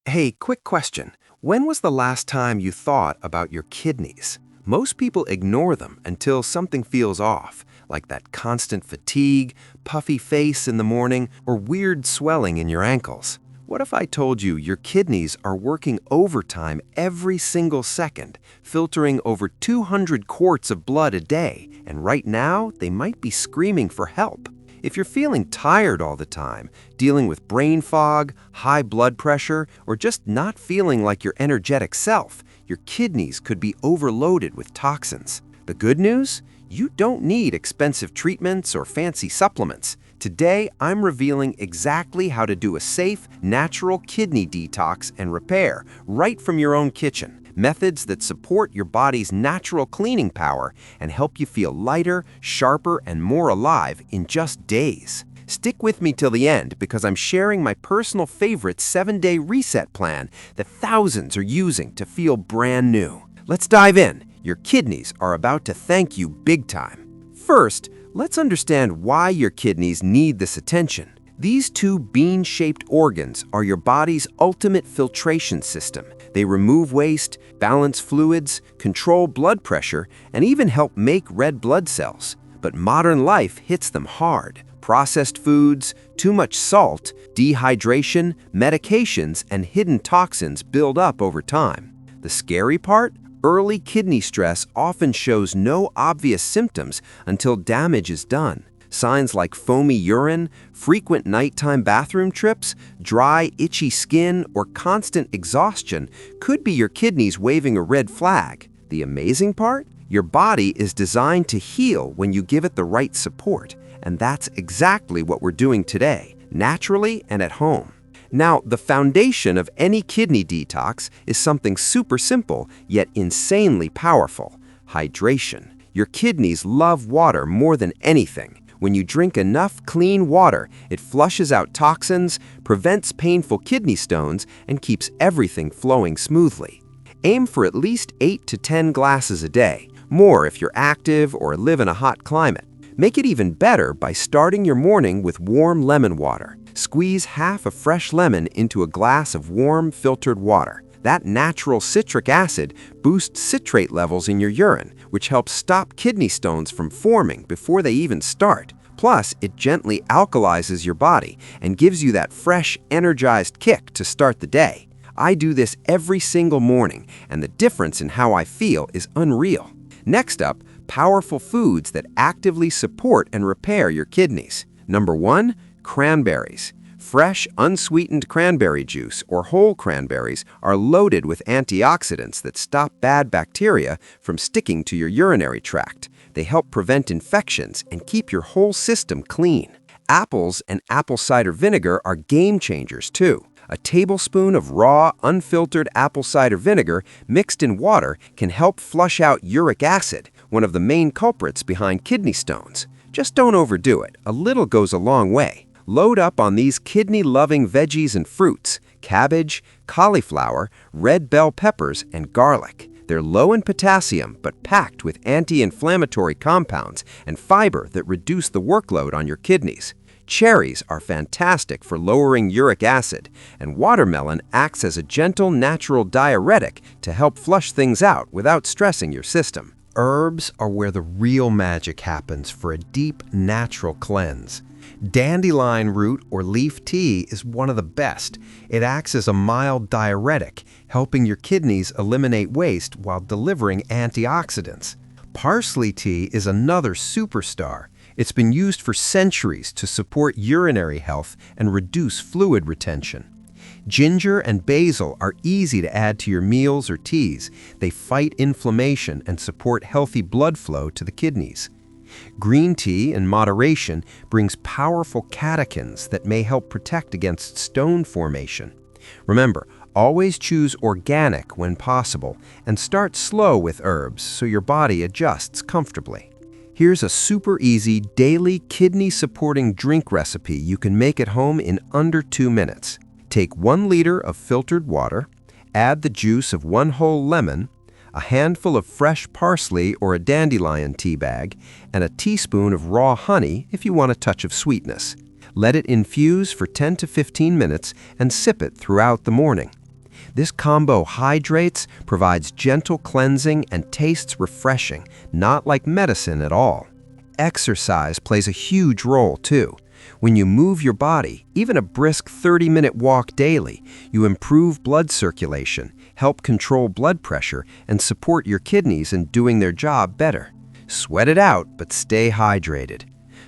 Hey, quick question. When was the last time you thought about your kidneys? Most people ignore them until something feels off, like that constant fatigue, puffy face in the morning, or weird swelling in your ankles. What if I told you your kidneys are working overtime every single second, filtering over 200 quarts of blood a day, and right now they might be screaming for help? If you're feeling tired all the time, dealing with brain fog, high blood pressure, or just not feeling like your energetic self, your kidneys could be overloaded with toxins. The good news? You don't need expensive treatments or fancy supplements. Today, I'm revealing exactly how to do a safe, natural kidney detox and repair right from your own kitchen. Methods that support your body's natural cleaning power and help you feel lighter, sharper, and more alive in just days. Stick with me till the end because I'm sharing my personal favorite 7-day reset plan that thousands are using to feel brand new. Let's dive in. Your kidneys are about to thank you big time. First, let's understand why your kidneys need this attention. These two bean-shaped organs are your body's ultimate filtration system. They remove waste, balance fluids, control blood pressure, and even help make red blood cells. But modern life hits them hard. Processed foods, too much salt, dehydration, medications, and hidden toxins build up over time. The scary part? Early kidney stress often shows no obvious symptoms until damage is done. Signs like foamy urine, frequent nighttime bathroom trips, dry, itchy skin, or constant exhaustion could be your kidneys waving a red flag. The amazing part? Your body is designed to heal when you give it the right support, and that's exactly what we're doing today, naturally and at home. Now, the foundation of any kidney detox is something super simple, yet insanely powerful: hydration. Your kidneys love water more than anything. When you drink enough clean water, it flushes out toxins, prevents painful kidney stones, and keeps everything flowing smoothly. Aim for at least 8 to 10 glasses a day, more if you're active or live in a hot climate. Make it even better by starting your morning with warm lemon water. Squeeze half a fresh lemon into a glass of warm, filtered water. That natural citric acid boosts citrate levels in your urine, which helps stop kidney stones from forming before they even start. Plus, it gently alkalizes your body and gives you that fresh, energized kick to start the day. I do this every single morning, and the difference in how I feel is unreal. Next up, powerful foods that actively support and repair your kidneys. Number 1, cranberries. Fresh, unsweetened cranberry juice or whole cranberries are loaded with antioxidants that stop bad bacteria from sticking to your urinary tract. They help prevent infections and keep your whole system clean. Apples and apple cider vinegar are game changers too. A tablespoon of raw, unfiltered apple cider vinegar mixed in water can help flush out uric acid, one of the main culprits behind kidney stones. Just don't overdo it. A little goes a long way. Load up on these kidney-loving veggies and fruits: cabbage, cauliflower, red bell peppers, and garlic. They're low in potassium but packed with anti-inflammatory compounds and fiber that reduce the workload on your kidneys. Cherries are fantastic for lowering uric acid, and watermelon acts as a gentle, natural diuretic to help flush things out without stressing your system. Herbs are where the real magic happens for a deep, natural cleanse. Dandelion root or leaf tea is one of the best. It acts as a mild diuretic, helping your kidneys eliminate waste while delivering antioxidants. Parsley tea is another superstar. It's been used for centuries to support urinary health and reduce fluid retention. Ginger and basil are easy to add to your meals or teas. They fight inflammation and support healthy blood flow to the kidneys. Green tea, in moderation, brings powerful catechins that may help protect against stone formation. Remember, always choose organic when possible and start slow with herbs so your body adjusts comfortably. Here's a super easy daily kidney-supporting drink recipe you can make at home in under 2 minutes. Take 1 liter of filtered water, add the juice of 1 whole lemon, a handful of fresh parsley or a dandelion tea bag, and a teaspoon of raw honey if you want a touch of sweetness. Let it infuse for 10 to 15 minutes and sip it throughout the morning. This combo hydrates, provides gentle cleansing, and tastes refreshing, not like medicine at all. Exercise plays a huge role too. When you move your body, even a brisk 30-minute walk daily, you improve blood circulation, help control blood pressure, and support your kidneys in doing their job better. Sweat it out, but stay hydrated.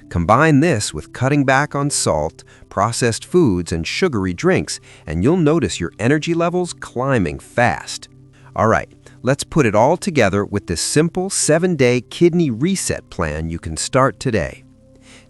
Combine this with cutting back on salt, processed foods, and sugary drinks, and you'll notice your energy levels climbing fast. All right, let's put it all together with this simple 7-day kidney reset plan you can start today.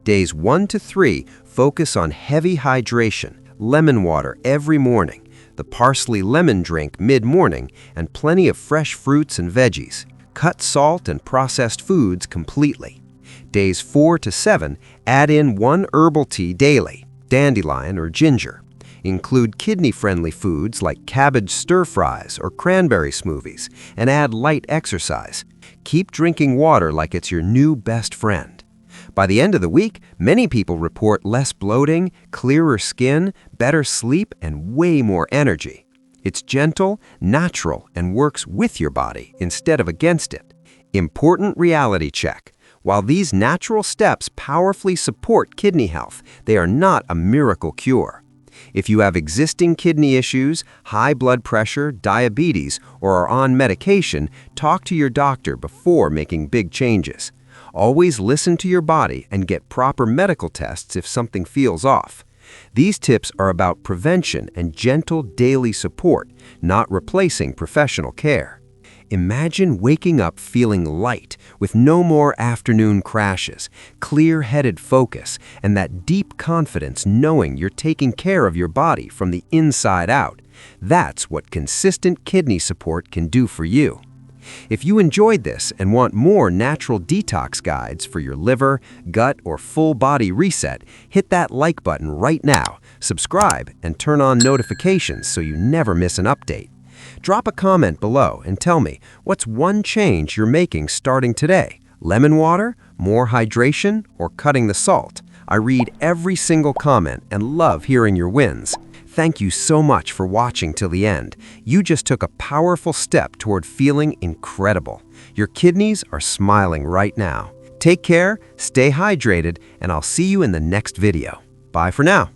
Days 1 to 3 focus on heavy hydration, lemon water every morning, the parsley lemon drink mid-morning, and plenty of fresh fruits and veggies. Cut salt and processed foods completely. Days 4 to 7, add in 1 herbal tea daily, dandelion or ginger. Include kidney-friendly foods like cabbage stir-fries or cranberry smoothies, and add light exercise. Keep drinking water like it's your new best friend. By the end of the week, many people report less bloating, clearer skin, better sleep, and way more energy. It's gentle, natural, and works with your body instead of against it. Important reality check. While these natural steps powerfully support kidney health, they are not a miracle cure. If you have existing kidney issues, high blood pressure, diabetes, or are on medication, talk to your doctor before making big changes. Always listen to your body and get proper medical tests if something feels off. These tips are about prevention and gentle daily support, not replacing professional care. Imagine waking up feeling light, with no more afternoon crashes, clear-headed focus, and that deep confidence knowing you're taking care of your body from the inside out. That's what consistent kidney support can do for you. If you enjoyed this and want more natural detox guides for your liver, gut, or full body reset, hit that like button right now, subscribe, and turn on notifications so you never miss an update. Drop a comment below and tell me, what's one change you're making starting today? Lemon water, more hydration, or cutting the salt? I read every single comment and love hearing your wins. Thank you so much for watching till the end. You just took a powerful step toward feeling incredible. Your kidneys are smiling right now. Take care, stay hydrated, and I'll see you in the next video. Bye for now.